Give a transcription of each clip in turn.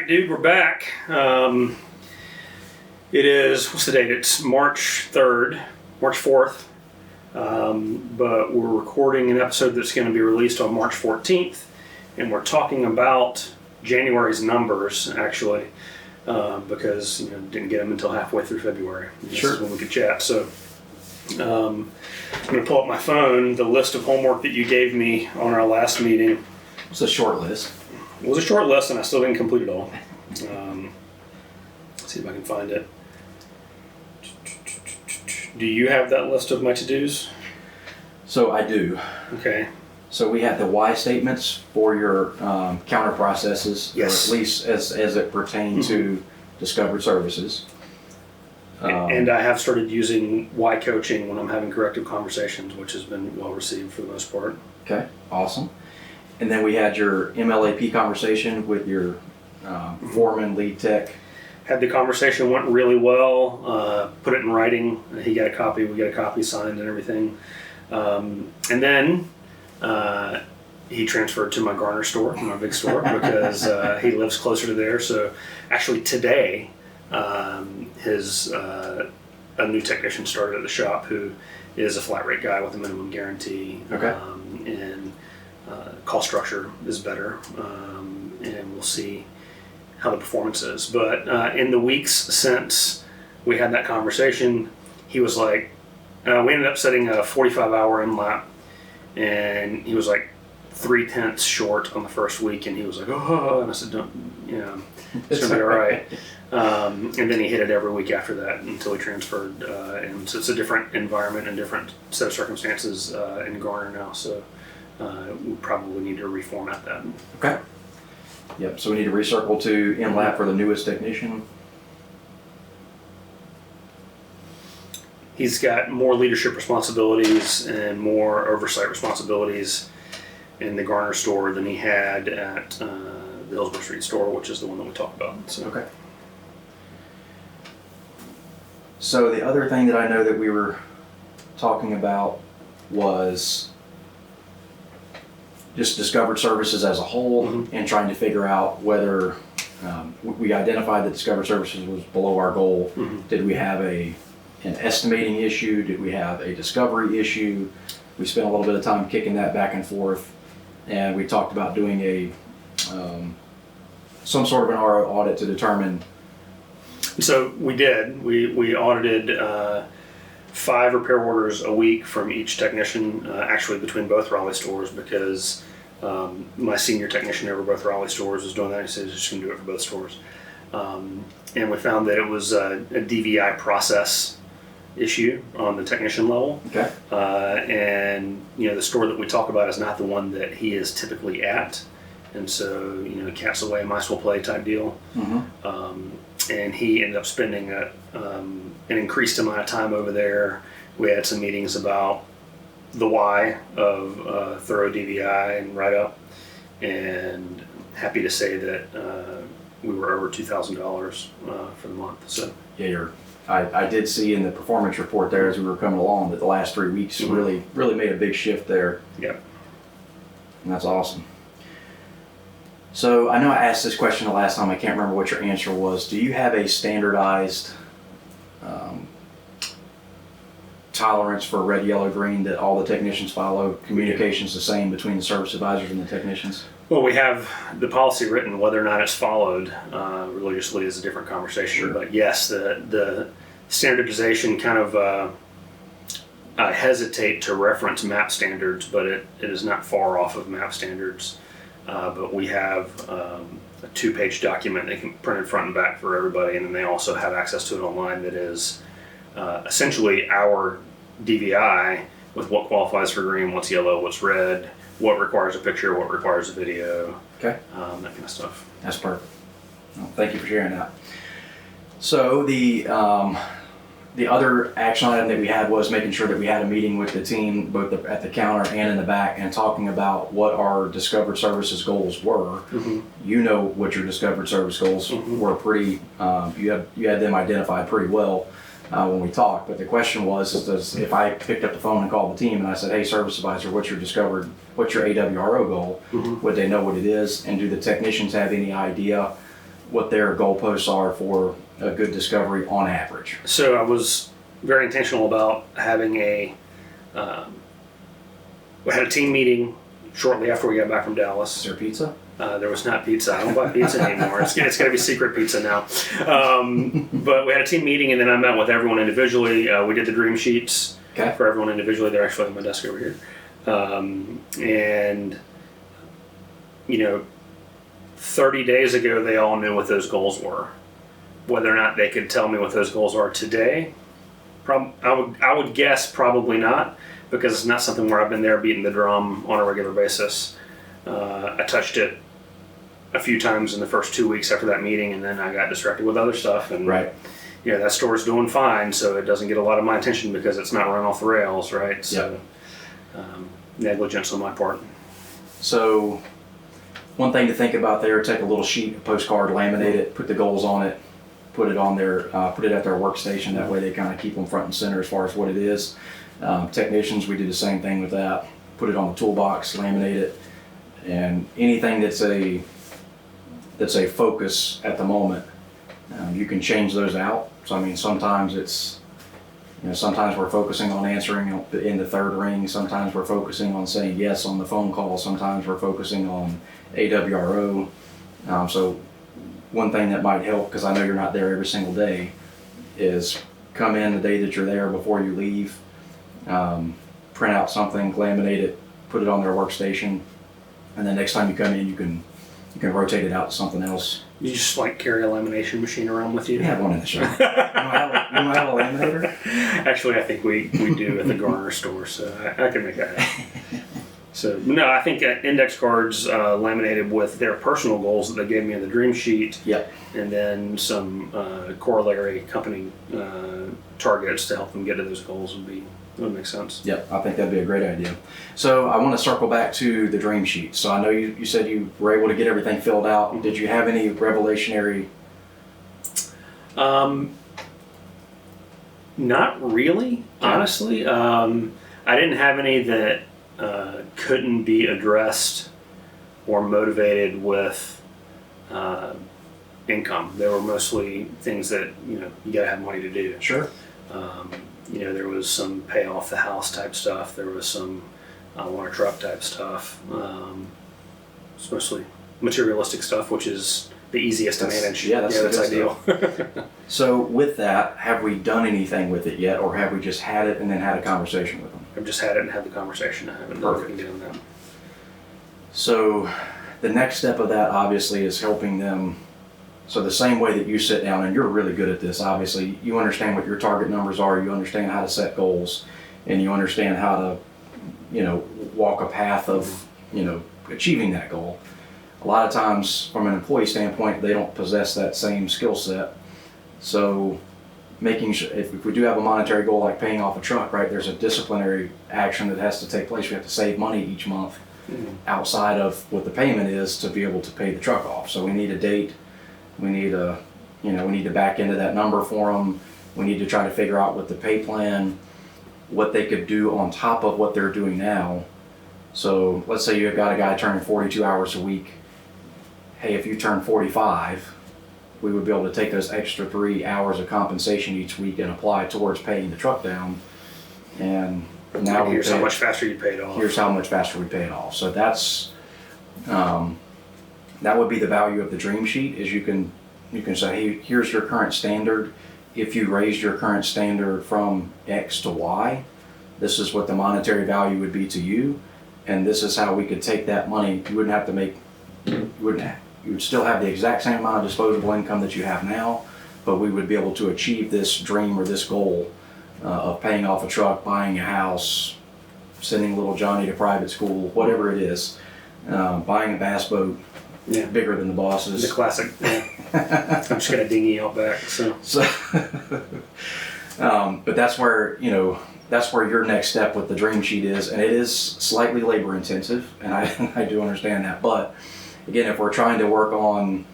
right, dude, we're back. It is, what's the date? It's March 3rd, March 4th. But we're recording an episode that's going to be released on March 14th. And we're talking about January's numbers, actually, because didn't get them until halfway through February. This is when we could chat. So I'm going to pull up my phone, the list of homework that you gave me on our last meeting. It's a short list. It was a short list, and I still didn't complete it all. Let's see if I can find it. Do you have that list of my to-dos? So I do. Okay. So we have the why statements for your counter processes, yes, or at least as it pertains to discovered services. And I have started using why coaching when I'm having corrective conversations, which has been well received for the most part. Okay, awesome. And then we had your MLAP conversation with your foreman, lead tech. Had the conversation, went really well, put it in writing. He got a copy, we got a copy signed and everything. And then he transferred to my Garner store, my big store, because he lives closer to there. So actually today, a new technician started at the shop who is a flat rate guy with a minimum guarantee. Okay. And cost structure is better, and we'll see how the performance is. But in the weeks since we had that conversation, he was like, we ended up setting a 45-hour MLAP, and he was like 0.3 short on the first week, and he was like, oh, and I said, don't, it's gonna be all right. And then he hit it every week after that until he transferred, and so it's a different environment and different set of circumstances in Garner now, so we probably need to reformat that. Okay. Yep, so we need to recircle to MLAP for the newest technician. He's got more leadership responsibilities and more oversight responsibilities in the Garner store than he had at the Hillsborough Street store, which is the one that we talked about. So. Okay. So the other thing that I know that we were talking about was just discovered services as a whole, and trying to figure out whether we identified that discovered services was below our goal. Did we have an estimating issue? Did we have a discovery issue? We spent a little bit of time kicking that back and forth, and we talked about doing a some sort of an AWRO audit to determine. So we did. We audited 5 repair orders a week from each technician, actually between both Raleigh stores, because my senior technician over both Raleigh stores was doing that. He said he's just going to do it for both stores. And we found that it was a DVI process issue on the technician level. Okay. And the store that we talk about is not the one that he is typically at. And so, cat's away, mice will play type deal. And he ended up spending an increased amount of time over there. We had some meetings about the why of thorough DVI and write-up, and happy to say that we were over $2,000 for the month. So yeah, I did see in the performance report there as we were coming along that the last 3 weeks really made a big shift there. Yep. And that's awesome. So I know I asked this question the last time. I can't remember what your answer was. Do you have a standardized tolerance for red, yellow, green that all the technicians follow? Communication's the same between the service advisors and the technicians? Well, we have the policy written. Whether or not it's followed religiously is a different conversation. Sure. But yes, the standardization kind of, I hesitate to reference MAP standards, but it is not far off of MAP standards. But we have a 2-page document they can print front and back for everybody, and then they also have access to it online that is essentially our DVI with what qualifies for green, what's yellow, what's red, what requires a picture, what requires a video, okay, that kind of stuff. That's perfect. Well, thank you for sharing that. So the other action item that we had was making sure that we had a meeting with the team, both at the counter and in the back, and talking about what our discovered services goals were. You know what your discovered service goals were pretty, you had them identified pretty well when we talked, but the question was, if I picked up the phone and called the team and I said, hey, service advisor, what's your AWRO goal? Would they know what it is? And do the technicians have any idea what their goalposts are for a good discovery on average. So I was very intentional about having we had a team meeting shortly after we got back from Dallas. Is there pizza? There was not pizza. I don't buy pizza anymore. It's going to be secret pizza now. But we had a team meeting, and then I met with everyone individually. We did the dream sheets for everyone individually. They're actually on my desk over here. And, 30 days ago, they all knew what those goals were. Whether or not they could tell me what those goals are today, I would guess probably not, because it's not something where I've been there beating the drum on a regular basis. I touched it a few times in the first 2 weeks after that meeting, and then I got distracted with other stuff. And that store's doing fine, so it doesn't get a lot of my attention because it's not running off the rails, right? So negligence on my part. So one thing to think about there: take a little sheet, a postcard, laminate it, put the goals on it, put it on their, put it at their workstation. That way they kind of keep them front and center as far as what it is. Technicians, we do the same thing with that. Put it on the toolbox, laminate it, and anything that's a focus at the moment, you can change those out. So I mean, sometimes it's, sometimes we're focusing on answering in the third ring. Sometimes we're focusing on saying yes on the phone call. Sometimes we're focusing on AWRO. So one thing that might help, because I know you're not there every single day, is come in the day that you're there before you leave. Print out something, laminate it, put it on their workstation, and then next time you come in, you can rotate it out to something else. You just carry a lamination machine around with you? We have one in the shop. You don't have a laminator? Actually, I think we do at the Garner store, so I can make that happen. So no, I think index cards laminated with their personal goals that they gave me in the dream sheet. Yep. And then some corollary company targets to help them get to those goals would make sense. Yep, I think that'd be a great idea. So I want to circle back to the dream sheet. So I know you said you were able to get everything filled out. Mm-hmm. Did you have any revelationary? Not really, honestly. I didn't have any that couldn't be addressed or motivated with income. They were mostly things that you gotta have money to do. Sure. There was some pay off the house type stuff. There was some I want a truck type stuff. It's mostly materialistic stuff, which is the easiest to manage. Yeah, that's ideal. So with that, have we done anything with it yet, or have we just had it and then had a conversation with them? I've just had it and had the conversation. I haven't done anything on that. So the next step of that obviously is helping them. So the same way that you sit down, and you're really good at this, obviously, you understand what your target numbers are, you understand how to set goals, and you understand how to, walk a path of, achieving that goal. A lot of times, from an employee standpoint, they don't possess that same skill set. So making sure, if we do have a monetary goal like paying off a truck, right, there's a disciplinary action that has to take place. We have to save money each month outside of what the payment is to be able to pay the truck off. So we need a date. We need we need to back into that number for them. We need to try to figure out what the pay plan, what they could do on top of what they're doing now. So let's say you've got a guy turning 42 hours a week. Hey, if you turn 45, we would be able to take those extra 3 hours of compensation each week and apply towards paying the truck down. And now here's how much faster you pay it off. Here's how much faster we pay it off. So that's that would be the value of the dream sheet. Is you can say, hey, here's your current standard. If you raised your current standard from X to Y, this is what the monetary value would be to you, and this is how we could take that money. You wouldn't have to make, you would still have the exact same amount of disposable income that you have now, but we would be able to achieve this dream or this goal of paying off a truck, buying a house, sending little Johnny to private school, whatever it is, buying a bass boat. Yeah, bigger than the bosses. The classic. Yeah. I'm just gonna dinghy out back. So but that's where your next step with the dream sheet is, and it is slightly labor intensive, and I do understand that. But again, if we're trying to work on,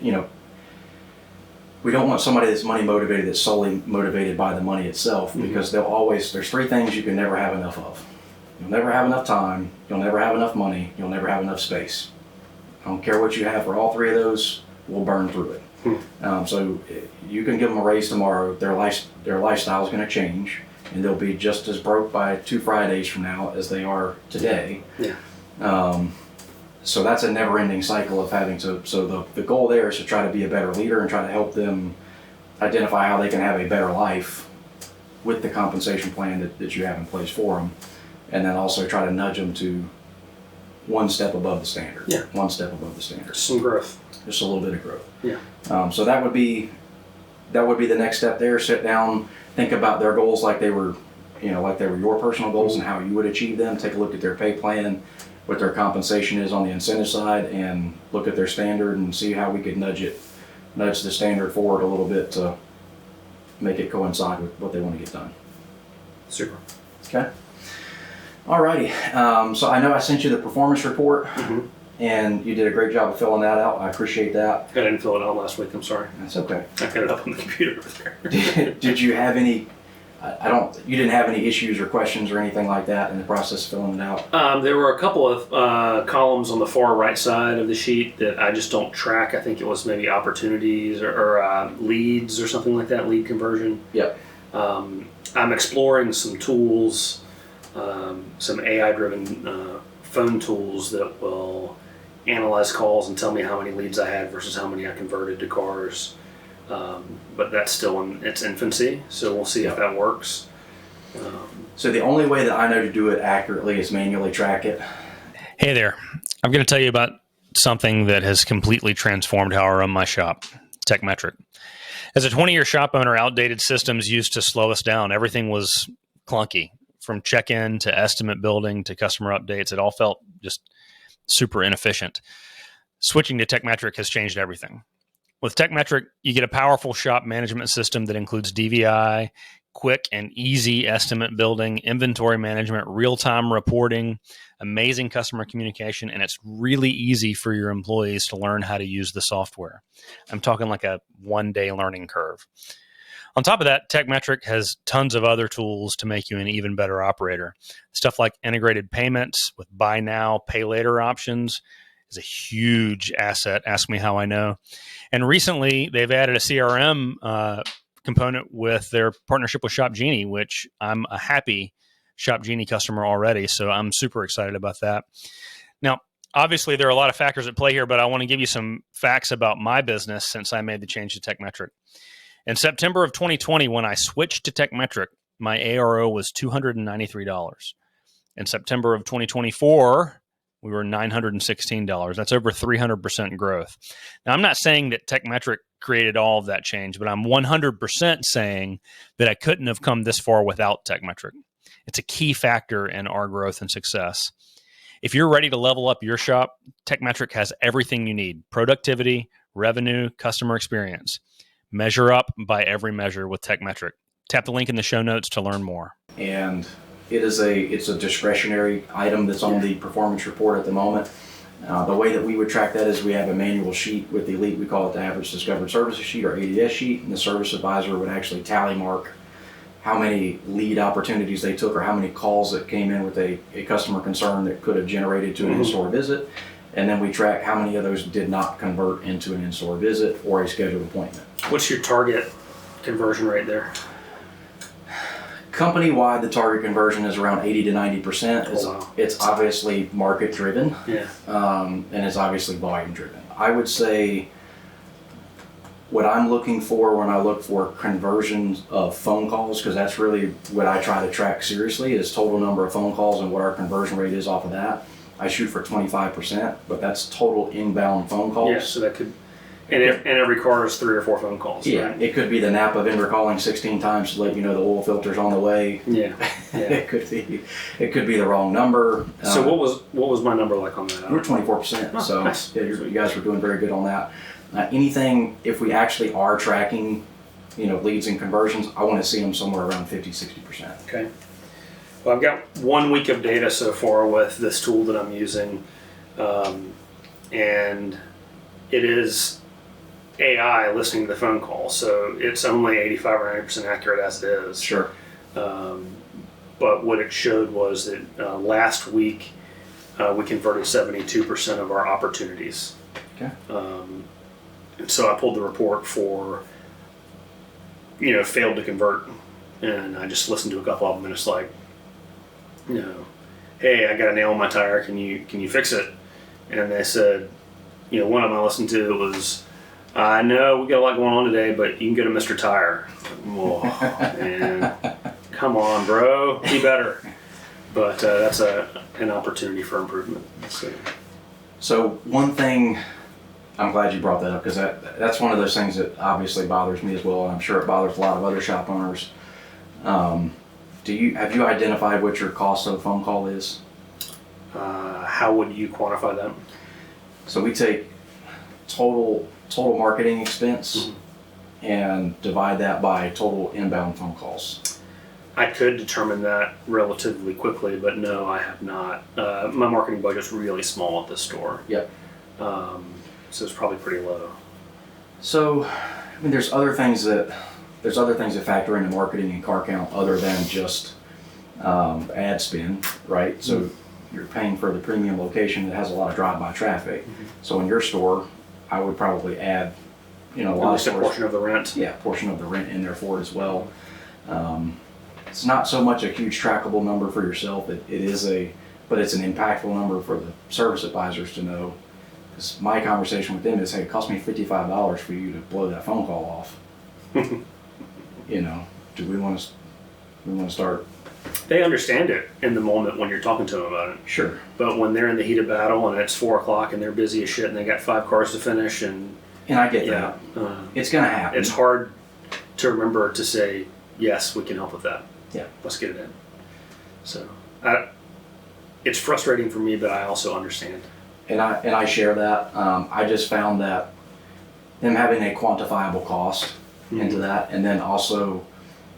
we don't want somebody that's money motivated that's solely motivated by the money itself, because there's 3 things you can never have enough of. You'll never have enough time. You'll never have enough money. You'll never have enough space. I don't care what you have for all 3 of those. will burn through it. So you can give them a raise tomorrow. Their lifestyle is going to change, and they'll be just as broke by 2 Fridays from now as they are today. Yeah. So that's a never-ending cycle of having to. So the goal there is to try to be a better leader and try to help them identify how they can have a better life with the compensation plan that you have in place for them, and then also try to nudge them to one step above the standard. Yeah. One step above the standard. Some growth. Just a little bit of growth. Yeah. So that would be the next step there. Sit down, think about their goals like they were your personal goals and how you would achieve them. Take a look at their pay plan, what their compensation is on the incentive side, and look at their standard and see how we could nudge the standard forward a little bit to make it coincide with what they want to get done. Super. Okay. Alrighty. So I know I sent you the performance report. And you did a great job of filling that out. I appreciate that. I didn't fill it out last week. I'm sorry. That's okay. I got it up on the computer over there. Did you have any? You didn't have any issues or questions or anything like that in the process of filling it out? There were a couple of columns on the far right side of the sheet that I just don't track. I think it was maybe opportunities or leads or something like that, lead conversion. Yep. I'm exploring some tools, some AI-driven phone tools that will analyze calls and tell me how many leads I had versus how many I converted to cars. But that's still in its infancy, so we'll see if that works. So the only way that I know to do it accurately is manually track it. Hey there. I'm going to tell you about something that has completely transformed how I run my shop, TechMetric. As a 20-year shop owner, outdated systems used to slow us down. Everything was clunky, from check-in to estimate building to customer updates. It all felt just super inefficient. Switching to TechMetric has changed everything. With TechMetric, you get a powerful shop management system that includes DVI, quick and easy estimate building, inventory management, real-time reporting, amazing customer communication, and it's really easy for your employees to learn how to use the software. I'm talking like a one-day learning curve. On top of that, TechMetric has tons of other tools to make you an even better operator. Stuff like integrated payments with buy now, pay later options is a huge asset. Ask me how I know. And recently, they've added a CRM component with their partnership with Shop Genie, which I'm a happy Shop Genie customer already, so I'm super excited about that. Now, obviously, there are a lot of factors at play here, but I want to give you some facts about my business since I made the change to TechMetric. In September of 2020, when I switched to TechMetric, my ARO was $293. In September of 2024, we were $916. That's over 300% growth. Now, I'm not saying that TechMetric created all of that change, but I'm 100% saying that I couldn't have come this far without TechMetric. It's a key factor in our growth and success. If you're ready to level up your shop, TechMetric has everything you need: productivity, revenue, customer experience. Measure up by every measure with TechMetric. Tap the link in the show notes to learn more. And it's a discretionary item that's on the performance report at the moment. The way that we would track that is we have a manual sheet with the Elite. We call it the Average Discovered Services Sheet, or ADS sheet, and the service advisor would actually tally mark how many lead opportunities they took or how many calls that came in with a customer concern that could have generated to an in-store visit. And then we track how many of those did not convert into an in-store visit or a scheduled appointment. What's your target conversion rate there? Company-wide, the target conversion is around 80 to 90%. It's obviously market-driven, and it's obviously volume-driven. I would say what I'm looking for when I look for conversions of phone calls, because that's really what I try to track seriously, is total number of phone calls and what our conversion rate is off of that. I shoot for 25%, but that's total inbound phone calls. Yeah, so that could, and every car is 3 or 4 phone calls. Yeah, right? It could be the Napa vendor calling 16 times to let you know the oil filter's on the way. Yeah. It could be the wrong number. So what was my number like on that? We're 24%. Oh, so nice. yeah, you guys were doing very good on that. Anything, if we actually are tracking, leads and conversions, I want to see them somewhere around 50-60%. Okay. Well, I've got 1 week of data so far with this tool that I'm using, and it is AI listening to the phone call, so it's only 85 or 90% accurate as it is. Sure. But what it showed was that last week we converted 72% of our opportunities. Okay. And so I pulled the report for, failed to convert. And I just listened to a couple of them, and it's like, hey, I got a nail in my tire. Can you fix it? And they said, one of them I listened to was, I know we got a lot going on today, but you can go to Mr. Tire. Whoa, man, come on, bro, be better. But that's an opportunity for improvement. So one thing, I'm glad you brought that up, because that's one of those things that obviously bothers me as well, and I'm sure it bothers a lot of other shop owners. Have you identified what your cost of a phone call is? How would you quantify that? So we take total marketing expense and divide that by total inbound phone calls. I could determine that relatively quickly, but no, I have not. My marketing budget's really small at this store. Yep. So it's probably pretty low. So, there's other things that factor into marketing and car count other than just ad spend, right? So you're paying for the premium location that has a lot of drive-by traffic. So in your store, I would probably add, a lot At least of a portion of the rent. Yeah, a portion of the rent in there for it as well. It's not so much a huge trackable number for yourself. But it's an impactful number for the service advisors to know. Because my conversation with them is, hey, it cost me $55 for you to blow that phone call off. Do we want to start? They understand it in the moment when you're talking to them about it. Sure. But when they're in the heat of battle and it's 4 o'clock and they're busy as shit and they got 5 cars to finish and I get that. It's going to happen. It's hard to remember to say, yes, we can help with that. Yeah. Let's get it in. So it's frustrating for me, but I also understand. And I share that. I just found that them having a quantifiable cost into that, and then also,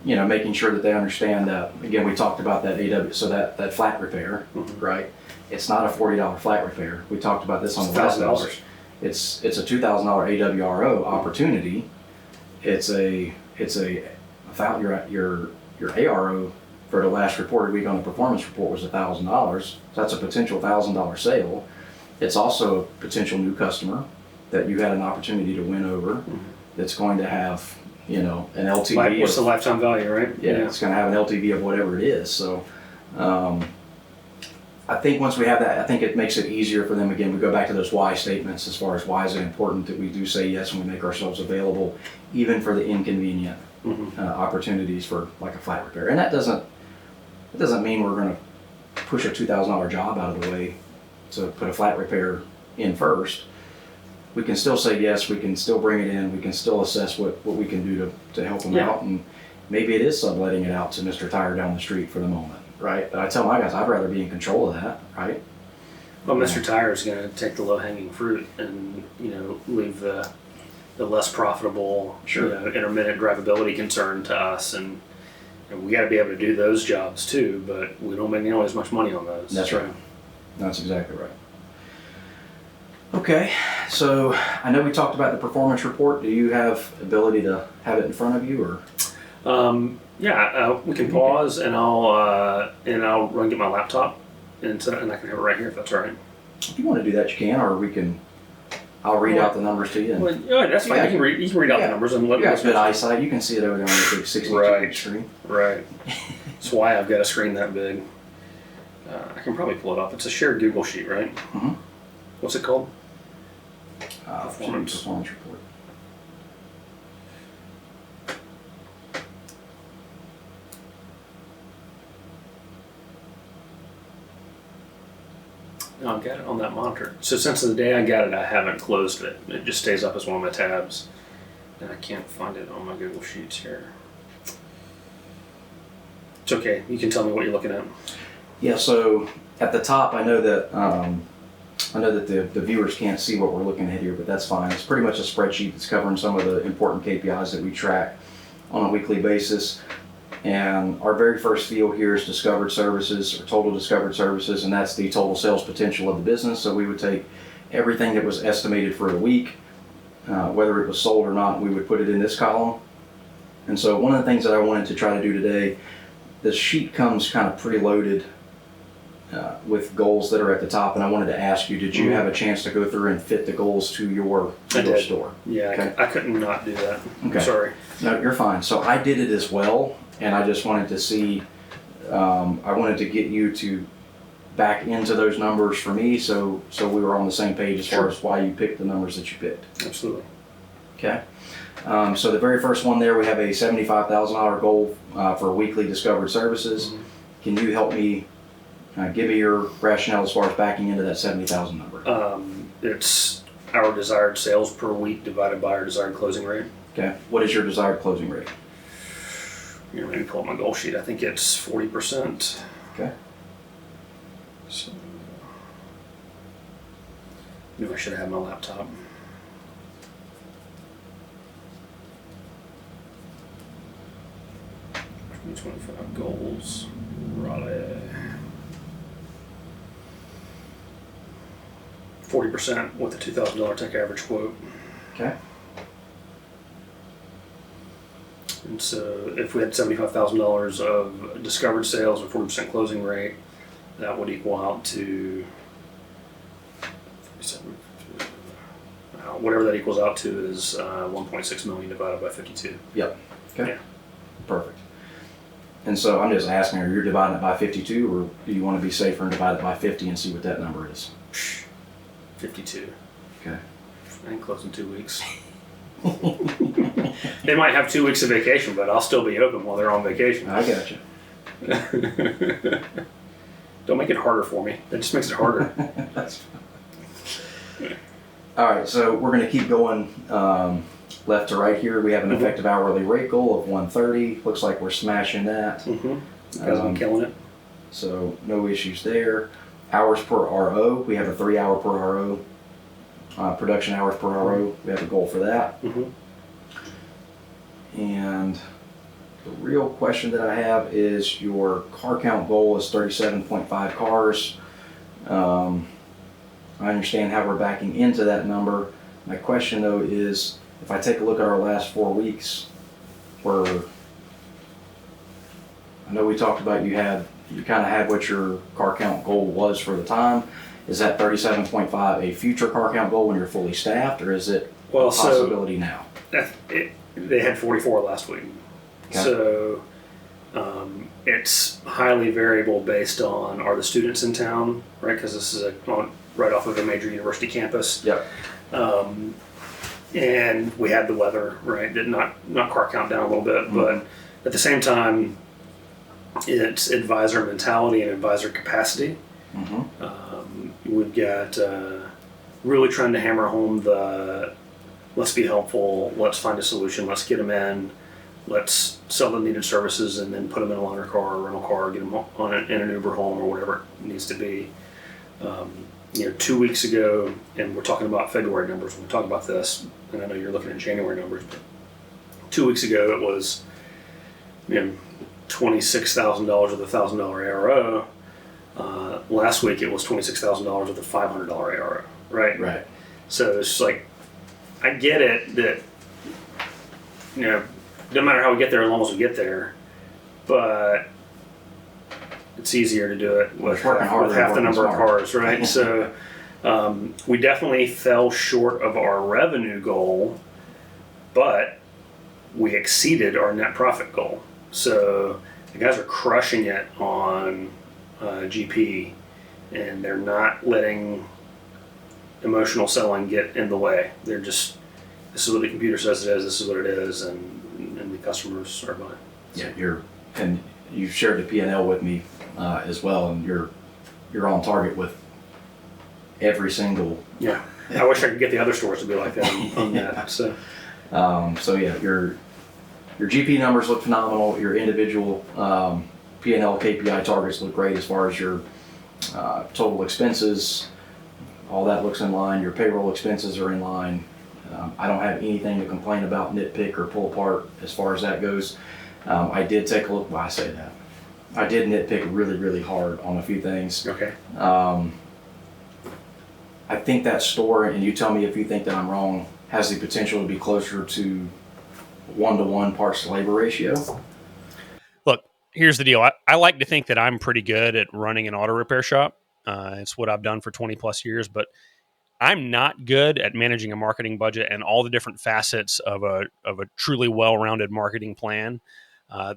making sure that they understand that, again, we talked about that so that flat repair, right? It's not a $40 flat repair. We talked about this on the last episode. It's a $2,000 AWRO opportunity. It's your ARO for the last reported week on the performance report was $1,000. So that's a potential $1,000 sale. It's also a potential new customer that you had an opportunity to win over. That's going to have an LTV. What's the lifetime value, right? Yeah, it's going to have an LTV of whatever it is. So I think once we have that, I think it makes it easier for them. Again, we go back to those why statements as far as why is it important that we do say yes when we make ourselves available, even for the inconvenient opportunities for like a flat repair. And that doesn't mean we're going to push a $2,000 job out of the way to put a flat repair in first. We can still say yes, we can still bring it in, we can still assess what we can do to help them out, and maybe it is subletting it out to Mr. Tire down the street for the moment, right? But I tell my guys, I'd rather be in control of that, right? Well, Mr. Tire is going to take the low-hanging fruit and, leave the less profitable, intermittent drivability concern to us, and we got to be able to do those jobs too, but we don't make nearly as much money on those. That's right. That's exactly right. Okay, so I know we talked about the performance report. Do you have ability to have it in front of you, or? We can pause, and I'll run get my laptop, and I can have it right here if that's all right. If you want to do that, you can, or I'll read out the numbers to you. Well, that's fine. You can read out the numbers and let me. You got good eyesight. You can see it over there on the big 62-inch screen. Right. That's why I've got a screen that big. I can probably pull it up. It's a shared Google sheet, right? What's it called? Performance report. No, I've got it on that monitor. So since the day I got it, I haven't closed it. It just stays up as one of my tabs. And I can't find it on my Google Sheets here. It's okay. You can tell me what you're looking at. Yeah, so at the top, I know that the viewers can't see what we're looking at here, but that's fine. It's pretty much a spreadsheet that's covering some of the important KPIs that we track on a weekly basis. And our very first field here is discovered services, or total discovered services, and that's the total sales potential of the business. So we would take everything that was estimated for the week, whether it was sold or not, we would put it in this column. And so one of the things that I wanted to try to do today, the sheet comes kind of preloaded with goals that are at the top, and I wanted to ask you, did you have a chance to go through and fit the goals to your store? Yeah, Okay. I couldn't not do that. Okay. Sorry. No, you're fine. So I did it as well, and I just wanted to see, I wanted to get you to back into those numbers for me, so we were on the same page as far as why you picked the numbers that you picked. Absolutely. Okay. So the very first one there, we have a $75,000 goal for weekly discovered services. Mm-hmm. Can you help me give me your rationale as far as backing into that 70,000 number? It's our desired sales per week divided by our desired closing rate. Okay. What is your desired closing rate? You know, maybe pull up my goal sheet. I think it's 40%. Okay. So, maybe I should have had my laptop. $25 goals. Raleigh. 40% with a $2,000 tech average quote. Okay. And so if we had $75,000 of discovered sales and 40% closing rate, that would equal out to whatever that equals out to is 1.6 million divided by 52. Yep. Okay. Yeah. Perfect. And so I'm just asking, are you dividing it by 52, or do you want to be safer and divide it by 50 and see what that number is? 52. Okay. I ain't closing 2 weeks. They might have 2 weeks of vacation, but I'll still be open while they're on vacation. I got you. Don't make it harder for me. That just makes it harder. That's fine. All right, so we're going to keep going left to right here. We have an effective hourly rate goal of 130. Looks like we're smashing that. Mm-hmm. Guys, I'm killing it. So no issues there. Hours per RO. We have a 3 hour per RO. Production hours per RO. We have a goal for that. Mm-hmm. And the real question that I have is your car count goal is 37.5 cars. I understand how we're backing into that number. My question though is, if I take a look at our last 4 weeks, where I know we talked about you kind of had what your car count goal was for the time. Is that 37.5 a future car count goal when you're fully staffed, or is it a possibility now? They had 44 last week. Okay. So it's highly variable based on, are the students in town, right? Because this is right off of a major university campus. Yep. And we had the weather, right? Did not car count down a little bit, but at the same time, it's advisor mentality and advisor capacity. We've got really trying to hammer home the let's be helpful, let's find a solution, let's get them in, let's sell the needed services, and then put them in a loaner car or rental car, get them in an Uber home or whatever it needs to be. 2 weeks ago, and we're talking about February numbers when we talk about this, and I know you're looking at January numbers, but 2 weeks ago it was $26,000 with a $1,000 ARO. Last week it was $26,000 with a $500 ARO, right? Right. So it's like, I get it that, no matter how we get there, as long as we get there, but it's easier to do it with half the number of cars, right? So we definitely fell short of our revenue goal, but we exceeded our net profit goal. So the guys are crushing it on GP, and they're not letting emotional selling get in the way. They're just, this is what the computer says it is, this is what it is, and the customers are buying. Yeah, you've shared the P&L with me as well, and you're on target with every single. Yeah, I wish I could get the other stores to be like that on that. So yeah, your GP numbers look phenomenal. Your individual P&L KPI targets look great as far as your total expenses. All that looks in line. Your payroll expenses are in line. I don't have anything to complain about, nitpick, or pull apart as far as that goes. I did take a look. Well, I say that. I did nitpick really, really hard on a few things. okay. I think that store, and you tell me if you think that I'm wrong, has the potential to be closer to 1-to-1 parts to labor ratio. Look, here's the deal. I like to think that I'm pretty good at running an auto repair shop. It's what I've done for 20 plus years, but I'm not good at managing a marketing budget and all the different facets of a truly well-rounded marketing plan.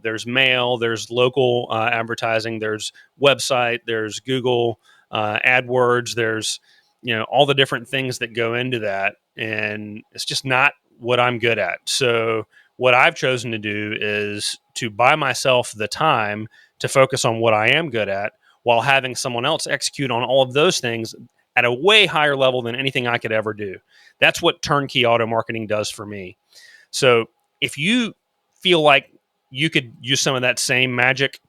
There's mail, there's local advertising, there's website, there's Google AdWords, there's all the different things that go into that, and it's just not what I'm good at. So what I've chosen to do is to buy myself the time to focus on what I am good at, while having someone else execute on all of those things at a way higher level than anything I could ever do. That's what turnkey auto marketing does for me. So if you feel like you could use some of that same magic,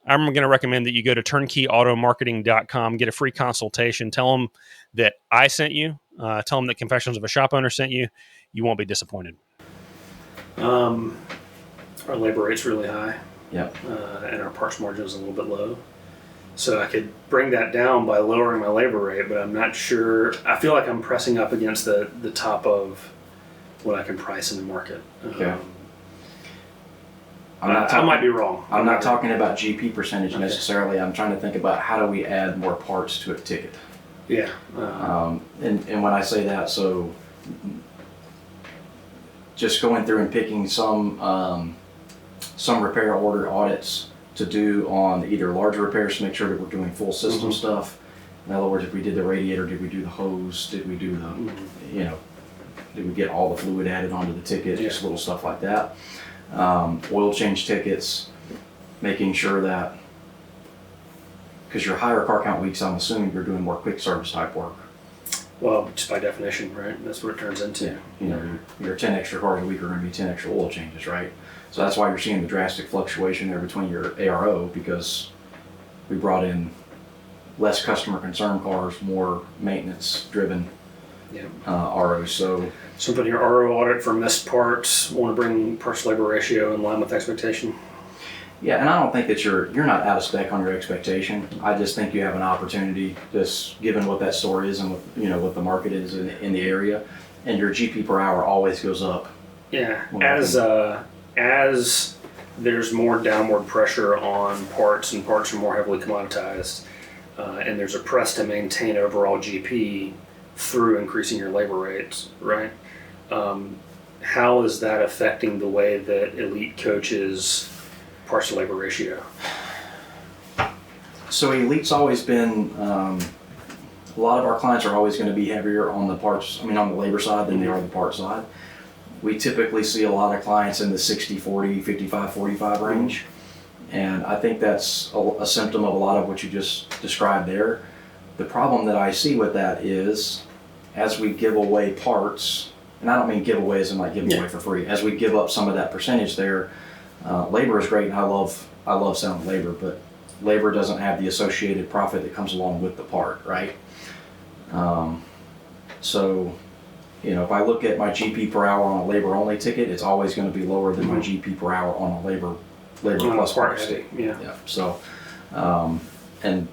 I'm going to recommend that you go to turnkeyautomarketing.com, get a free consultation, tell them that I sent you, tell them that Confessions of a Shop Owner sent you. You won't be disappointed. Our labor rate's really high. Yep. And our parts margin is a little bit low. So I could bring that down by lowering my labor rate, but I'm not sure. I feel like I'm pressing up against the top of what I can price in the market. Okay. I might be wrong. I'm not talking about GP percentage necessarily. I'm trying to think about how do we add more parts to a ticket. Yeah. And when I say that, so just going through and picking some repair order audits to do on either larger repairs to make sure that we're doing full system stuff. In other words, if we did the radiator, did we do the hose? Did we do the, did we get all the fluid added onto the ticket? Just little stuff like that. Oil change tickets, making sure that, because your higher car count weeks, I'm assuming you're doing more quick service type work. Well, just by definition, right? That's what it turns into. Your 10 extra cars a week are going to be 10 extra oil changes, right? So that's why you're seeing the drastic fluctuation there between your ARO, because we brought in less customer concern cars, more maintenance driven ROs. So something your RO audit for missed parts, want to bring parts labor ratio in line with expectation. Yeah, and I don't think that you're not out of spec on your expectation. I just think you have an opportunity, just given what that store is and what the market is in the area, and your GP per hour always goes up. Yeah, as there's more downward pressure on parts, and parts are more heavily commoditized, and there's a press to maintain overall GP through increasing your labor rates, right? How is that affecting the way that Elite coaches parts to labor ratio? So Elite's always been, a lot of our clients are always going to be heavier on the labor side than they are the part side. We typically see a lot of clients in the 60-40, 55-45 range. And I think that's a symptom of a lot of what you just described there. The problem that I see with that is, as we give away parts, and I don't mean giveaways and like giving away for free, as we give up some of that percentage there, labor is great, and I love selling labor, but labor doesn't have the associated profit that comes along with the part, right? So, if I look at my GP per hour on a labor only ticket, it's always going to be lower than my GP per hour on a labor plus part ticket. Yeah. So, and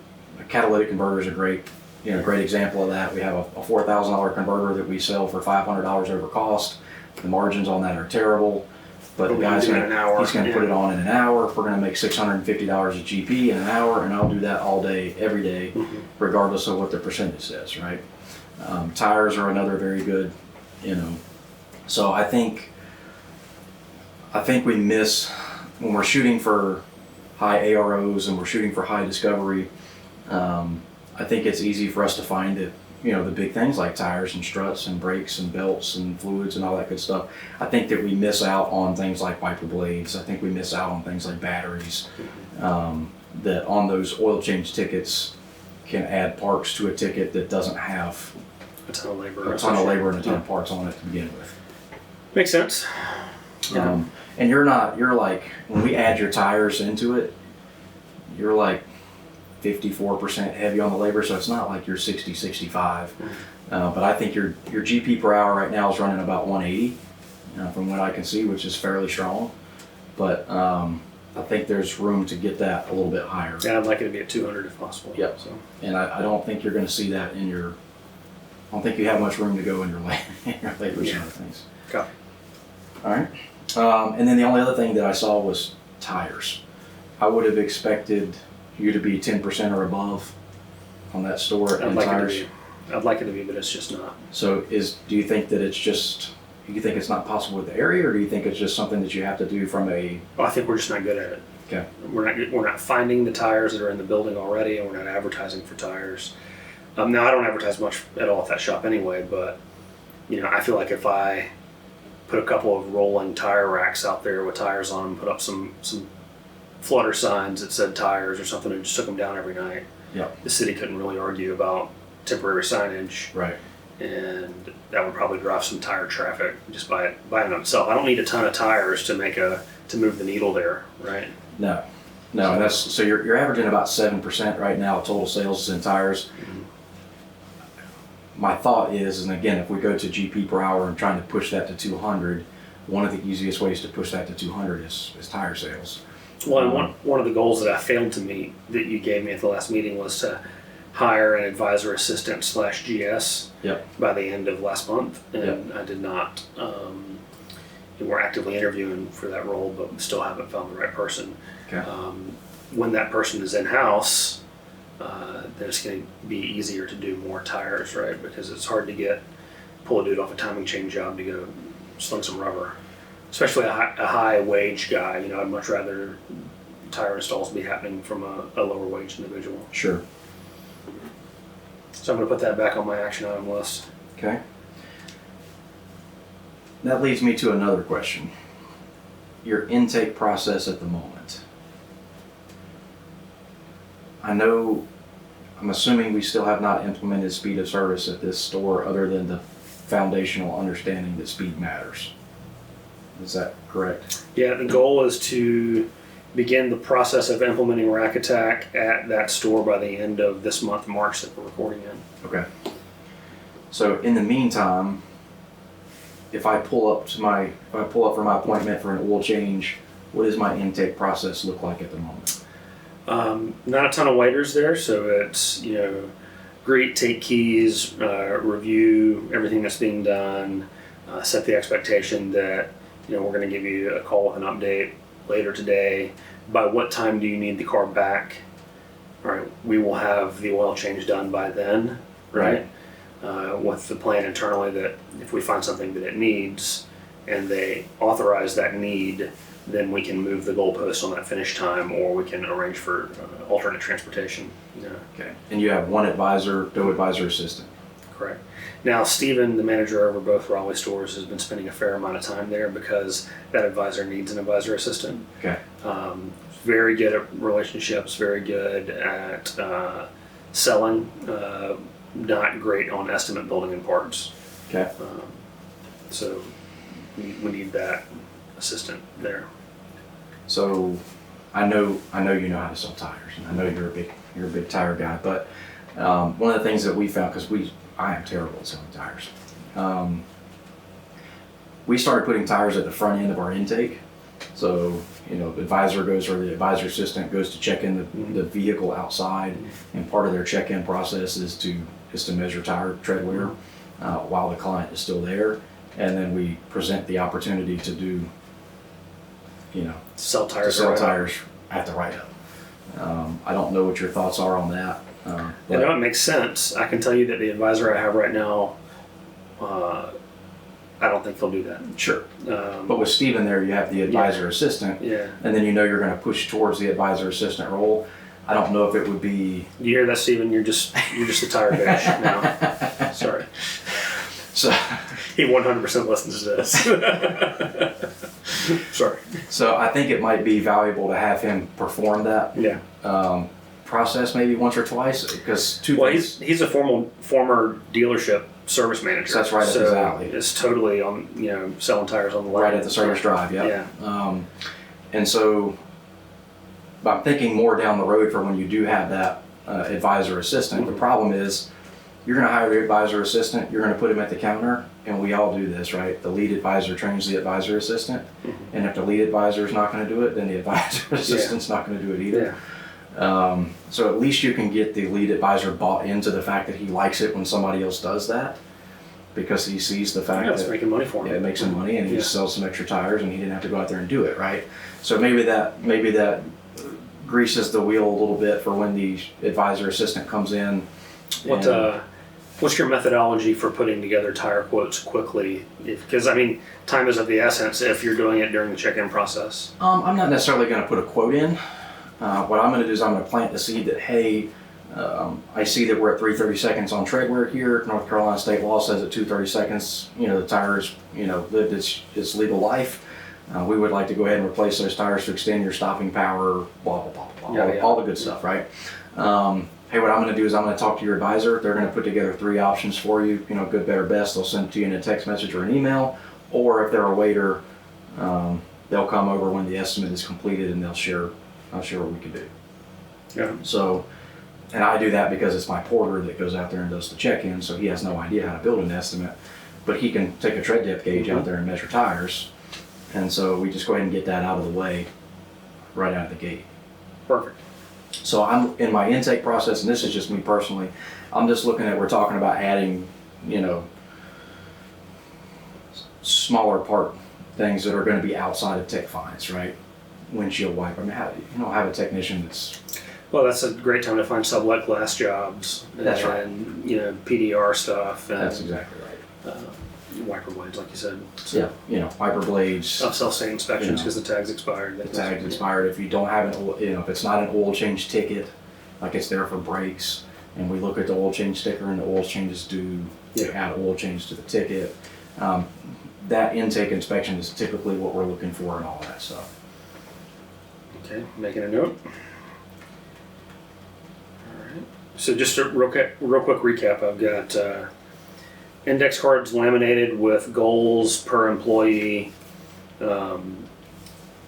catalytic converters are great example of that. We have a $4,000 converter that we sell for $500 over cost. The margins on that are terrible. But the guy's he's going to put it on in an hour. We're going to make $650 a GP in an hour, and I'll do that all day, every day, regardless of what the percentage says, right? Tires are another very good, So I think we miss, when we're shooting for high AROs and we're shooting for high discovery, I think it's easy for us to find that, the big things like tires and struts and brakes and belts and fluids and all that good stuff. I think that we miss out on things like wiper blades. I think we miss out on things like batteries. That on those oil change tickets can add parts to a ticket that doesn't have a ton of labor and a ton of parts on it to begin with. Makes sense. And you're like, when we add your tires into it, you're like 54% heavy on the labor, so it's not like you're 60, 65. But I think your GP per hour right now is running about 180, from what I can see, which is fairly strong. But I think there's room to get that a little bit higher. Yeah, I'd like it to be at 200 if possible. Yep. So, and I don't think you're going to see that I don't think you have much room to go in your labor side of things. Got it. All right. And then the only other thing that I saw was tires. I would have expected you to be 10% or above on that store in tires. I'd like it to be, but it's just not. So do you think that it's not possible with the area, or do you think it's just something that you have to do from a... Well, I think we're just not good at it. Okay. We're not finding the tires that are in the building already, and we're not advertising for tires. Now, I don't advertise much at all at that shop anyway, but I feel like if I put a couple of rolling tire racks out there with tires on them, put up some flutter signs that said tires or something, and just took them down every night, the city couldn't really argue about temporary signage. Right. And that would probably drive some tire traffic just by it itself. I don't need a ton of tires to move the needle there, right? No, and that's so you're averaging about 7% right now of total sales in tires. Mm-hmm. My thought is, and again, if we go to GP per hour and trying to push that to 200, one of the easiest ways to push that to 200 is tire sales. Well, and one of the goals that I failed to meet that you gave me at the last meeting was to hire an advisor assistant /GS by the end of last month, and I did not. We're actively interviewing for that role, but we still haven't found the right person. Okay. When that person is in-house, then it's going to be easier to do more tires, right? Because it's hard to pull a dude off a timing chain job to go sling some rubber, especially a high wage guy. I'd much rather tire installs be happening from a lower wage individual. Sure. So I'm going to put that back on my action item list. Okay. That leads me to another question. Your intake process at the moment. I'm assuming we still have not implemented speed of service at this store other than the foundational understanding that speed matters. Is that correct? Yeah, the goal is to begin the process of implementing Rack Attack at that store by the end of this month, March, that we're recording in. Okay. So in the meantime, if I pull up for my appointment for an oil change, what does my intake process look like at the moment? Not a ton of waiters there, so it's greet, take keys, review everything that's being done, set the expectation that we're going to give you a call with an update later today. By what time do you need the car back? All right, we will have the oil change done by then, right? With the plan internally that if we find something that it needs and they authorize that need, then we can move the goalpost on that finish time, or we can arrange for alternate transportation. Okay. And you have one advisor, no advisor assistant. Correct. Now, Stephen, the manager over both Raleigh stores, has been spending a fair amount of time there because that advisor needs an advisor assistant. Okay. Very good at relationships, very good at selling, not great on estimate building and parts. Okay. So we need that assistant there. So I know you know how to sell tires, and I know you're a big tire guy, but one of the things that we found, because I am terrible at selling tires, we started putting tires at the front end of our intake. So the advisor or the advisor assistant goes to check in the vehicle outside, and part of their check-in process is to measure tire tread wear while the client is still there, and then we present the opportunity to do sell tires at the write-up. I don't know what your thoughts are on that. It makes sense. I can tell you that the advisor I have right now, I don't think they'll do that. Sure. But with Stephen there, you have the advisor assistant, and then you're going to push towards the advisor assistant role. I don't know if it would be... You hear that, Stephen? You're just a tire bitch now. Sorry. So he 100% listens to this. Sorry. So I think it might be valuable to have him perform that process maybe once or twice, because he's a former dealership service manager. So that's right up his alley. It's totally on selling tires on the line. Right at the service drive. Yeah. And so I'm thinking more down the road for when you do have that advisor assistant. The problem is you're going to hire the advisor assistant, you're going to put him at the counter, and we all do this, right? The lead advisor trains the advisor assistant, and if the lead advisor is not going to do it, then the advisor assistant's not going to do it either. So at least you can get the lead advisor bought into the fact that he likes it when somebody else does that, because he sees the fact that it's making money for him. Yeah, it makes him money, and he sells some extra tires, and he didn't have to go out there and do it, right? So maybe that greases the wheel a little bit for when the advisor assistant comes in. What's your methodology for putting together tire quotes quickly? Because I mean, time is of the essence if you're doing it during the check-in process. I'm not necessarily going to put a quote in. What I'm going to do is I'm going to plant the seed that, hey, I see that we're at 330 seconds on treadwear here. North Carolina state law says at 230 seconds, the tires, lived its legal life. We would like to go ahead and replace those tires to extend your stopping power, blah, blah, blah, blah, all the good stuff, right? Hey, what I'm going to do is I'm going to talk to your advisor. They're going to put together 3 options for you, good, better, best. They'll send it to you in a text message or an email, or if they're a waiter, they'll come over when the estimate is completed and I'll share what we can do. Yeah. So, and I do that because it's my porter that goes out there and does the check-in, so he has no idea how to build an estimate, but he can take a tread depth gauge out there and measure tires, and so we just go ahead and get that out of the way right out of the gate. Perfect. So I'm in my intake process, and this is just me personally, I'm just looking at, we're talking about adding, smaller part things that are going to be outside of tech fines, right? Windshield wiper. I mean, have a technician that's... Well, that's a great time to find sublet glass jobs. That's right. And, PDR stuff. And, That's exactly right. Wiper blades, like you said. So, Yeah, wiper blades. Self-state inspections because the tag's expired. The tag's expired. If you don't have if it's not an oil change ticket, like it's there for brakes, and we look at the oil change sticker and the oil changes due, add oil change to the ticket. That intake inspection is typically what we're looking for and all that stuff. Okay, making a note. All right. So just a real quick recap. I've got index cards laminated with goals per employee.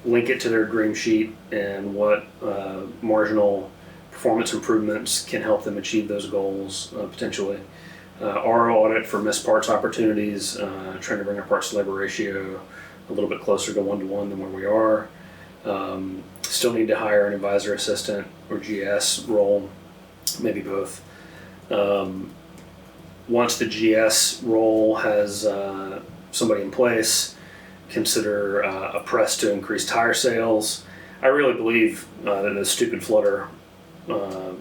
Link it to their dream sheet and what marginal performance improvements can help them achieve those goals potentially. AWRO audit for missed parts opportunities, trying to bring our parts to labor ratio a little bit closer to 1-to-1 than where we are. Still need to hire an advisor assistant or GS role, maybe both. Once the GS role has somebody in place, consider a press to increase tire sales. I really believe that the stupid flutter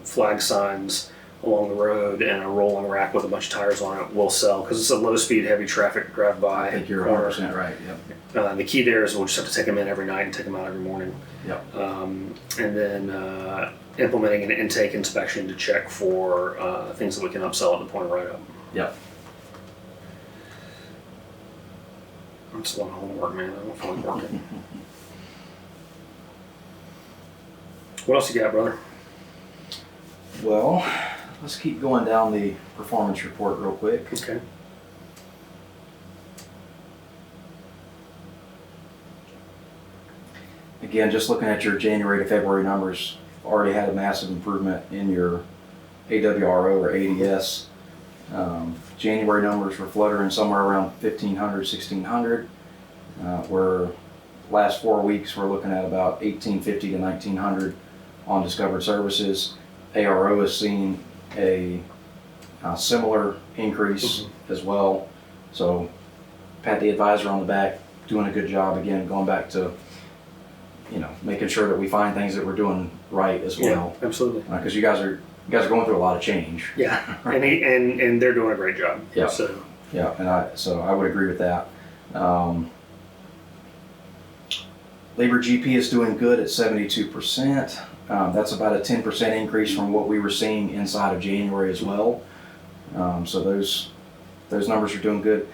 flag signs along the road and a rolling rack with a bunch of tires on it will sell because it's a low-speed, heavy traffic drive-by. I think you're 100% right. Yep. The key there is we'll just have to take them in every night and take them out every morning. Yep. And then implementing an intake inspection to check for things that we can upsell at the point of write-up. Yep. That's a lot of homework, man. I don't feel like working. What else you got, brother? Well, let's keep going down the performance report real quick. Okay. Again, just looking at your January to February numbers, already had a massive improvement in your AWRO or ADS. January numbers were fluttering somewhere around 1,500, 1,600. Where last 4 weeks we're looking at about 1,850 to 1,900 on discovered services. AWRO has seen a similar increase as well. So pat the advisor on the back, doing a good job again, going back to making sure that we find things that we're doing right as well. Yeah, absolutely. Because you guys are going through a lot of change. Yeah, and they're doing a great job. Yeah. So yeah, and I would agree with that. Labor GP is doing good at 72%. That's about a 10% increase from what we were seeing inside of January as well. So those numbers are doing good.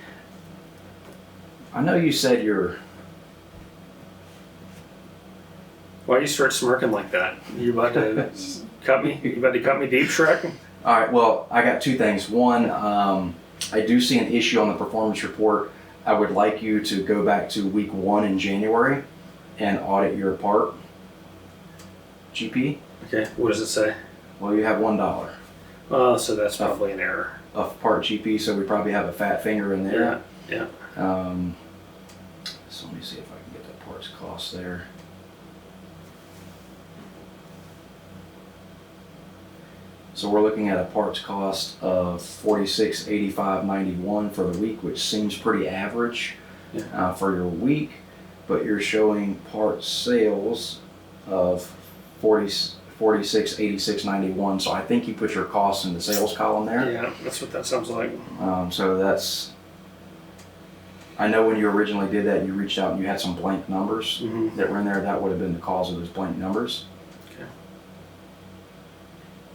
I know you said you're... Why do you start smirking like that? You about to cut me? You about to cut me deep, Shrek? All right, well, I got 2 things. One, I do see an issue on the performance report. I would like you to go back to week 1 in January and audit your part GP. Okay, what does it say? Well, you have $1 so that's probably an error. of part GP, so we probably have a fat finger in there. Yeah. So let me see if I can get that parts cost there. So we're looking at a parts cost of $46.85.91 for the week, which seems pretty average for your week, but you're showing parts sales of 46, 86, 91. So I think you put your costs in the sales column there. Yeah, that's what that sounds like. So that's, I know when you originally did that, you reached out and you had some blank numbers that were in there. That would have been the cause of those blank numbers. Okay.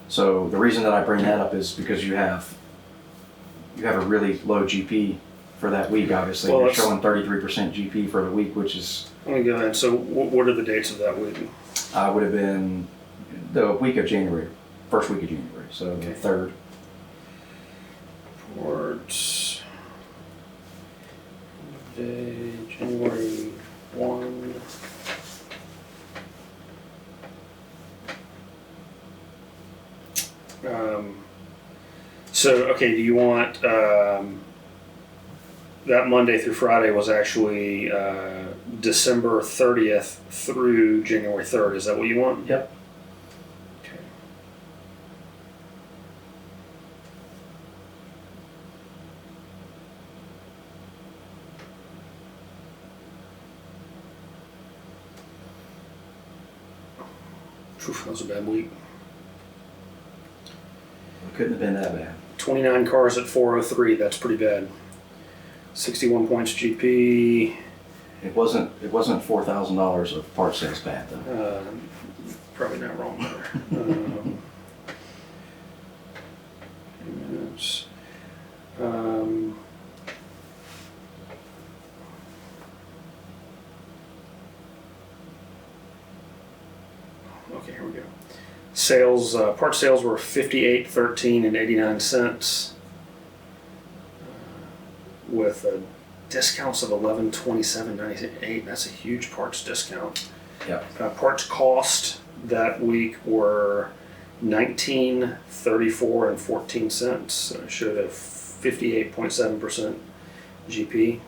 So the reason that I bring that up is because you have a really low GP for that week. Obviously, Well, you're showing 33% GP for the week, which is Let me go ahead. So what are the dates of that week? would have been the week of January, first week of January, so the 3rd. Reports. Day, January 1. So, okay, do you want, that Monday through Friday was actually December 30th through January 3rd. Is that what you want? Yep. Okay. Oof, that was a bad week. It couldn't have been that bad. 29 cars at 403. That's pretty bad. 61 points GP. It wasn't $4,000 of part sales bad though. Probably not wrong there. Minutes. Okay, here we go. Sales, part sales were 58.13 and 89 cents, with discounts of 11.27.98. That's a huge parts discount. Yep. Parts cost that week were 19.34 and 14 cents. So it showed a 58.7% GP.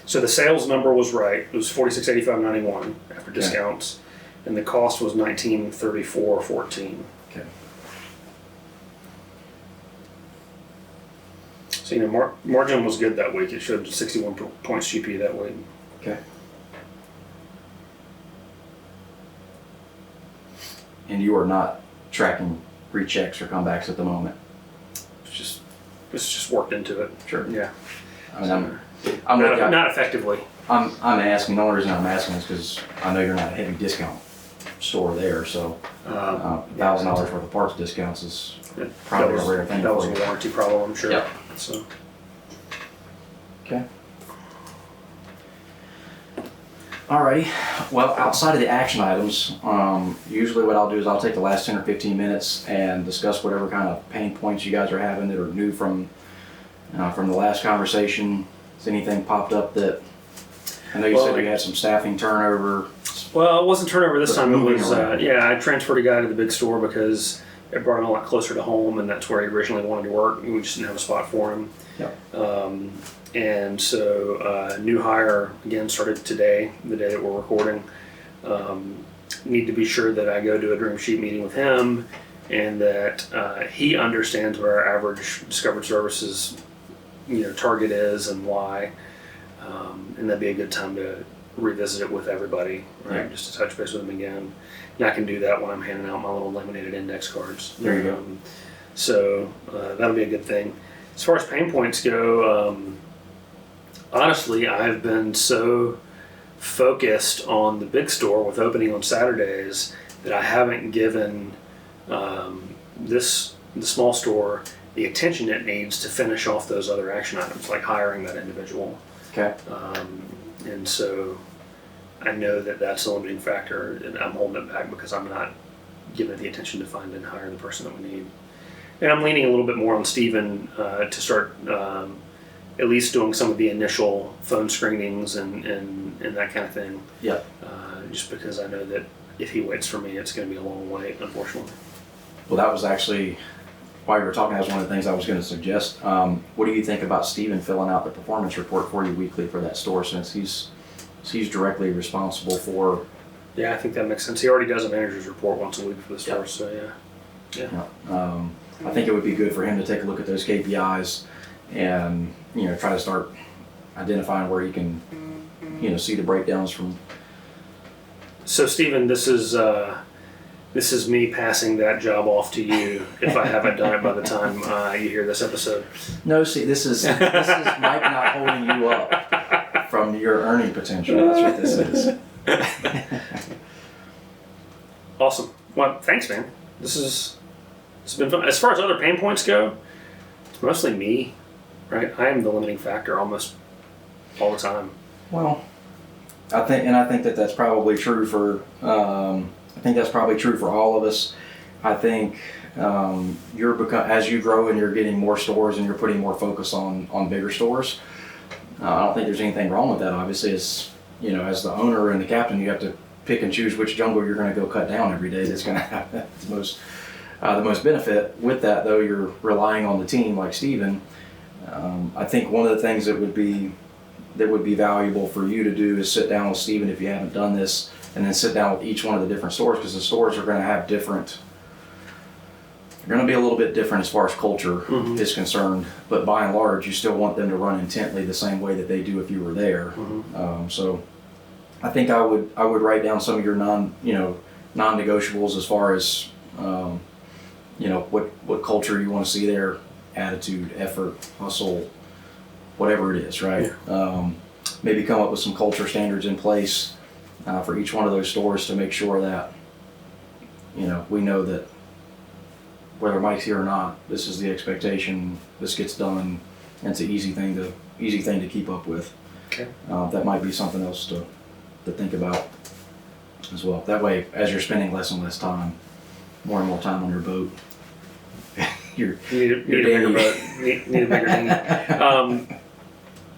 So the sales number was right. It was 46.85.91 after discounts, and the cost was 19.34.14. Okay. So margin was good that week. It showed 61 points GP that week. Okay. And you are not tracking rechecks or comebacks at the moment. It's just worked into it. Sure. Yeah. I mean, I'm not effectively. I'm asking. The only reason I'm asking is because I know you're not a heavy discount store there, so $1,000 worth of parts discounts is probably a rare thing. That was a warranty problem, I'm sure. Yep. So. Okay. Alrighty. Well, outside of the action items, usually what I'll do is I'll take the last 10 or 15 minutes and discuss whatever kind of pain points you guys are having that are new from the last conversation. Has anything popped up that I know you said you had some staffing turnover? Well, it wasn't turnover this time. It was around. I transferred a guy to the big store because it brought him a lot closer to home, and that's where he originally wanted to work. We just didn't have a spot for him. Yep. And so new hire again started today, the day that we're recording. Need to be sure that I go to a dream sheet meeting with him, and that he understands what our average discovered services target is and why. And that'd be a good time to revisit it with everybody, right? Yeah. Just to touch base with them again. And I can do that when I'm handing out my little laminated index cards. There you go. So that'll be a good thing. As far as pain points go, honestly, I've been so focused on the big store with opening on Saturdays that I haven't given the small store the attention it needs to finish off those other action items, like hiring that individual. Okay. And so I know that that's a limiting factor, and I'm holding it back because I'm not giving it the attention to find and hire the person that we need. And I'm leaning a little bit more on Steven to start at least doing some of the initial phone screenings and that kind of thing. Yeah. Just because I know that if he waits for me, it's going to be a long wait, unfortunately. Well, that was actually, while you were talking, that was one of the things I was going to suggest. What do you think about Steven filling out the performance report for you weekly for that store, since he's directly responsible for? Yeah, I think that makes sense. He already does a manager's report once a week for the store, Yep. so yeah. I think it would be good for him to take a look at those KPIs and try to start identifying where he can see the breakdowns from. So Stephen, this is This is me passing that job off to you if I haven't done it by the time you hear this episode. No, see, this is Mike not holding you up from your earning potential. That's what this is. Awesome. Well, thanks, man. It's been fun. As far as other pain points go, it's mostly me, right? I am the limiting factor almost all the time. Well, I think that that's probably true for. I think that's probably true for all of us. I think as you grow and you're getting more stores and you're putting more focus on bigger stores. I don't think there's anything wrong with that. Obviously, as the owner and the captain, you have to pick and choose which jungle you're going to go cut down every day. That's going to have the most benefit. With that, though, you're relying on the team, like Steven. I think one of the things that would be valuable for you to do is sit down with Steven if you haven't done this, and then sit down with each one of the different stores, because the stores are going to have different. They're going to be a little bit different as far as culture is concerned, but by and large, you still want them to run intently the same way that they do if you were there. So, I think I would write down some of your non-negotiables as far as what culture you want to see there, attitude, effort, hustle, whatever it is, right? Yeah. Maybe come up with some culture standards in place for each one of those stores to make sure that we know that whether Mike's here or not, this is the expectation. This gets done, and it's an easy thing to keep up with. Okay. That might be something else to think about as well. That way, as you're spending less and less time, more and more time on your boat, need a bigger boat. Need a bigger dinghy.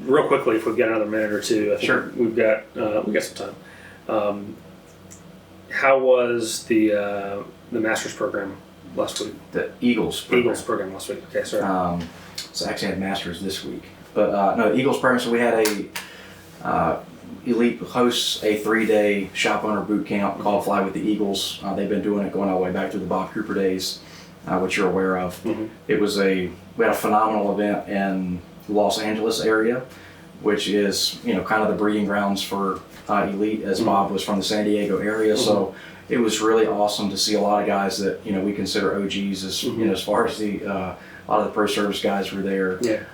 Real quickly, if we've got another minute or two, I think sure. We've got some time. How was the Masters program last week? The Eagles program last week. Okay, sorry. So I actually had Masters this week, but no, Eagles program. So we had Elite hosts a 3-day shop owner boot camp called Fly with the Eagles. They've been doing it going all the way back to the Bob Cooper days, which you're aware of. It was we had a phenomenal event in Los Angeles area, which is kind of the breeding grounds for Elite, as Bob was from the San Diego area. So it was really awesome to see a lot of guys that we consider OGs as far as a lot of the pro service guys were there. Yeah.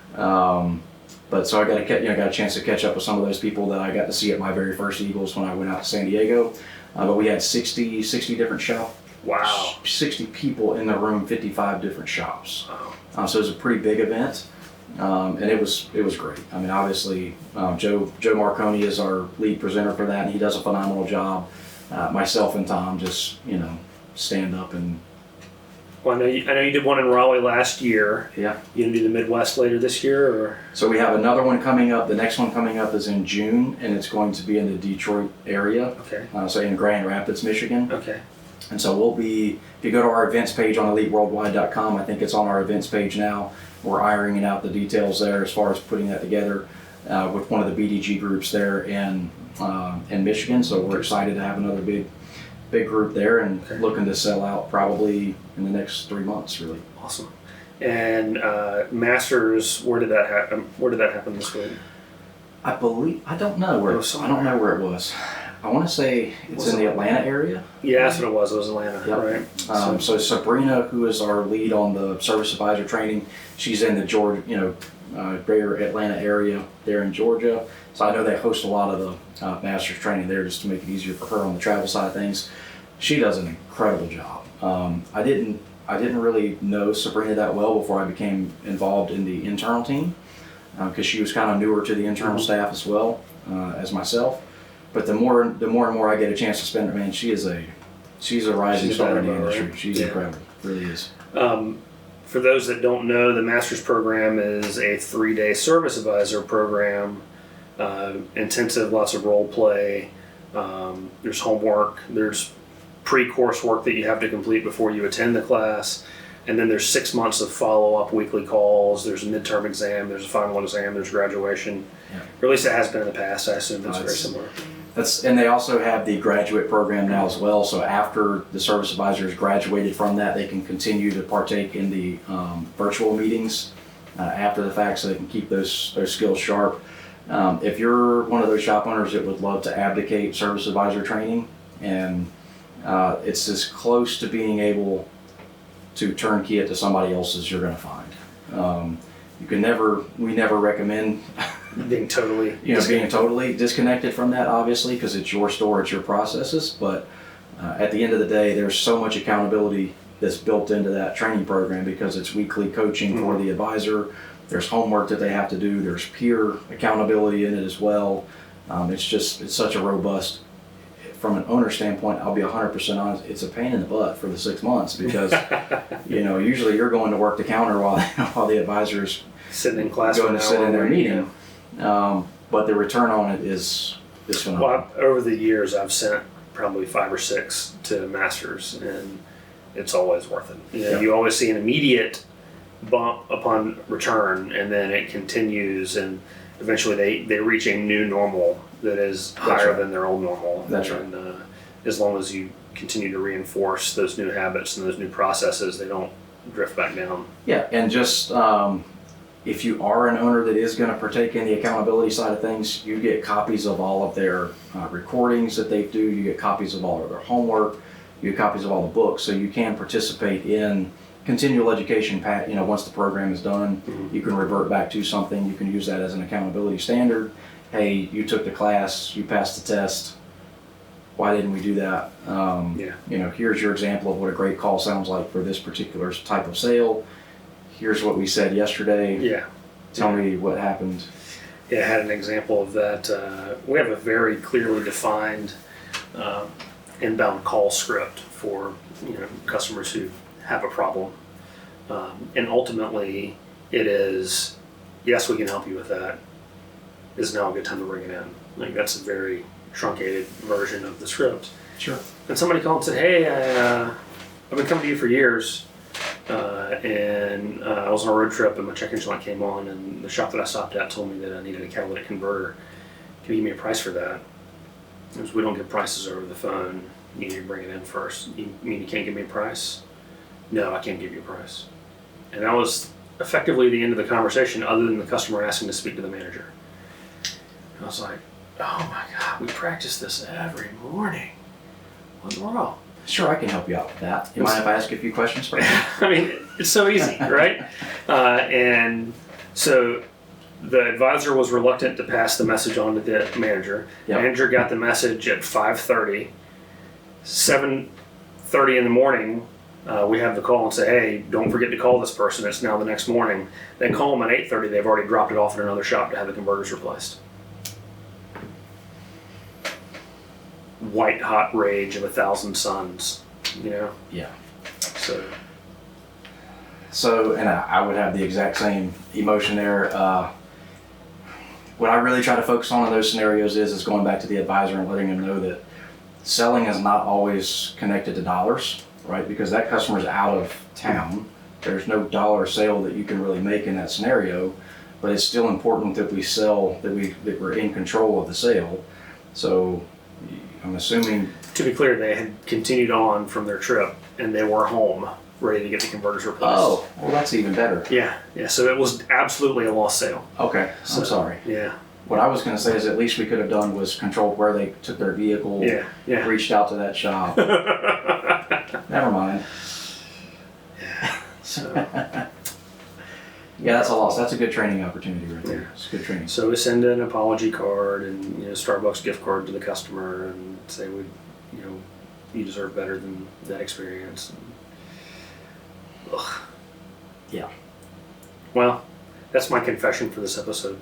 But so I got a chance to catch up with some of those people that I got to see at my very first Eagles when I went out to San Diego. But we had 60 different shops. Wow. 60 people in the room, 55 different shops. Wow. So it was a pretty big event. And it was great. I mean, obviously, Joe Marconi is our lead presenter for that, and he does a phenomenal job. Myself and Tom just stand up and. Well, I know you did one in Raleigh last year. Yeah. You gonna do the Midwest later this year, or? So we have another one coming up. The next one coming up is in June, and it's going to be in the Detroit area. Okay. So in Grand Rapids, Michigan. Okay. And so if you go to our events page on EliteWorldwide.com, I think it's on our events page now. We're ironing out the details there as far as putting that together with one of the BDG groups there in Michigan. So we're excited to have another big group there, and looking to sell out probably in the next 3 months, really. Awesome. And Masters, where did that happen? Where did that happen this week? I don't know where it was. I want to say it's in the Atlanta area. Yeah, that's what it was. It was Atlanta, yep. Right? So Sabrina, who is our lead on the service advisor training, she's in the Georgia, greater Atlanta area there in Georgia. So I know they host a lot of the master's training there just to make it easier for her on the travel side of things. She does an incredible job. I didn't really know Sabrina that well before I became involved in the internal team, because she was kind of newer to the internal staff as well as myself. But the more and more I get a chance to spend her, man, she's a rising star in the industry. Right? She's incredible, really is. For those that don't know, the Master's program is a 3-day service advisor program. Intensive, lots of role play. There's homework. There's pre-course work that you have to complete before you attend the class. And then there's 6 months of follow-up weekly calls. There's a midterm exam. There's a final exam. There's graduation. Yeah. Or at least it has been in the past. I assume it's very similar. And they also have the graduate program now as well. So after the service advisors graduated from that, they can continue to partake in the virtual meetings after the fact, so they can keep those skills sharp. If you're one of those shop owners that would love to abdicate service advisor training and It's as close to being able to turnkey it to somebody else as you're going to find. We never recommend Being totally, being totally disconnected from that, obviously, because it's your store, it's your processes. But at the end of the day, there's so much accountability that's built into that training program because it's weekly coaching for the advisor. There's homework that they have to do. There's peer accountability in it as well. It's such a robust. From an owner standpoint, I'll be 100% honest. It's a pain in the butt for the 6 months because usually you're going to work the counter while the advisor's sitting in class, going to sit in their meeting. But the return on it is phenomenal. Well, over the years, I've sent probably 5 or 6 to masters, and it's always worth it. You always see an immediate bump upon return, and then it continues, and eventually they reach a new normal that is higher than their old normal. That's right. And as long as you continue to reinforce those new habits and those new processes, they don't drift back down. Yeah, and just if you are an owner that is going to partake in the accountability side of things, you get copies of all of their recordings that they do. You get copies of all of their homework. You get copies of all the books, so you can participate in continual education. Once the program is done, you can revert back to something. You can use that as an accountability standard. Hey, you took the class, you passed the test. Why didn't we do that? Here's your example of what a great call sounds like for this particular type of sale. Here's what we said yesterday. Yeah. Tell me what happened. Yeah, I had an example of that. We have a very clearly defined inbound call script for customers who have a problem, and ultimately it is, yes, we can help you with that. Is now a good time to bring it in? Like, that's a very truncated version of the script. Sure. And somebody called and said, "Hey, I've been coming to you for years, and I was on a road trip and my check engine light came on, and the shop that I stopped at told me that I needed a catalytic converter. Can you give me a price for that?" Because we don't give prices over the phone. You need to bring it in first. You mean you can't give me a price? No, I can't give you a price. And that was effectively the end of the conversation, other than the customer asking to speak to the manager. And I was like, oh my God, we practice this every morning. What's wrong? Sure, I can help you out with that. You mind if I ask you a few questions first? I mean, it's so easy, right? And so the advisor was reluctant to pass the message on to the manager. Yep. Manager got the message at 5:30. 7:30 in the morning, we have the call and say, "Hey, don't forget to call this person. It's now the next morning." Then call them at 8:30. They've already dropped it off at another shop to have the converters replaced. White hot rage of 1,000 suns, Yeah. So, and I would have the exact same emotion there. What I really try to focus on in those scenarios is going back to the advisor and letting them know that selling is not always connected to dollars, right? Because that customer is out of town. There's no dollar sale that you can really make in that scenario, but it's still important that we sell, that we're in control of the sale. So I'm assuming. to be clear, they had continued on from their trip and they were home ready to get the converters replaced. Oh, well, that's even better. Yeah. So it was absolutely a lost sale. Okay, So, I'm sorry. Yeah. What I was going to say is at least we could have done was controlled where they took their vehicle, Yeah. reached out to that shop. Never mind. So, Yeah, that's a loss. That's a good training opportunity right there. Yeah. It's good training. so we send an apology card and Starbucks gift card to the customer and say you deserve better than that experience. Ugh. Yeah. Well, that's my confession for this episode.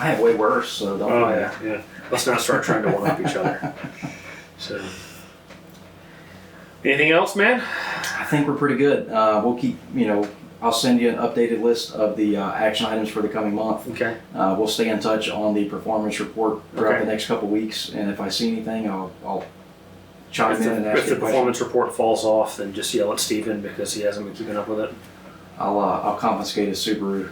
I have way worse, so don't. Oh yeah. Let's not start trying to one up each other. So, anything else, man? I think we're pretty good. We'll keep, I'll send you an updated list of the action items for the coming month. Okay. We'll stay in touch on the performance report throughout Okay. the next couple weeks, and if I see anything, I'll chime If in and ask the you a question. performance report falls off, then just yell at Steven because he hasn't been keeping up with it. I'll confiscate his Subaru.